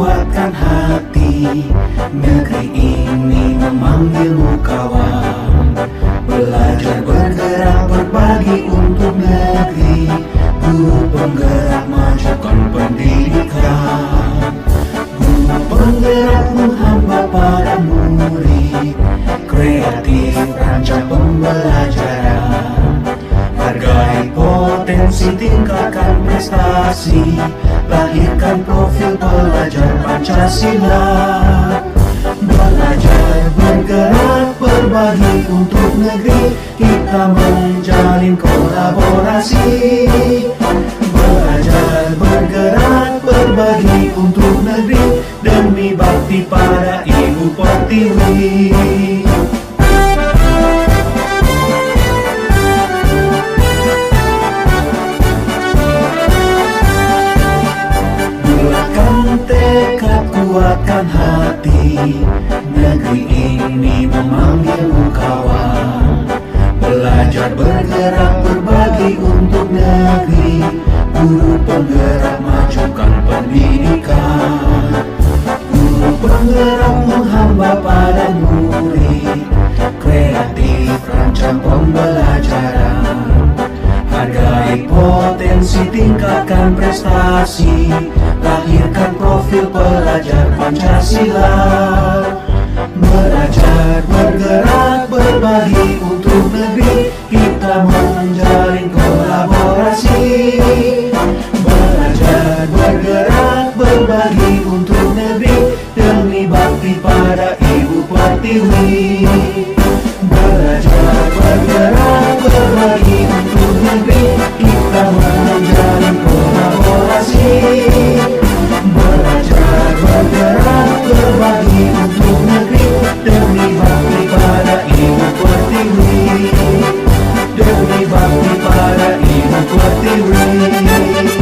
kuatkan hati. Negeri ini memanggilmu kawan. Belajar bergerak berbagi untuk negeri. Guru penggerak majukan pendidikan. Guru penggerak menghamba para murid. Kreatif rancang pembelajaran. Hargai potensi, tingkatkan prestasi. Lahirkan profil pelajar Pancasila. Belajar bergerak berbagi untuk negeri. Kita menjalin kolaborasi. Belajar bergerak berbagi untuk negeri. Demi bakti pada Ibu Pertiwi. Tekad, kuatkan hati. Negeri ini memanggilmu kawan. Belajar bergerak berbagi untuk negeri. Guru penggerak majukan pendidikan. Guru penggerak menghamba pada murid. Kreatif rancang pembelajaran. Hargai potensi, tingkatkan prestasi. Lahirkan profil pelajar Pancasila. Belajar bergerak berbagi untuk negeri. Kita menjalin kolaborasi. Belajar bergerak berbagi untuk negeri. Demi bakti pada Ibu Pertiwi. Belajar bergerak berbagi untuk negeri. Kita menjalin kolaborasi. Belajar bergerak berbagi untuk negeri. Demi bakti pada Ibu Pertiwi. Demi bakti pada Ibu Pertiwi.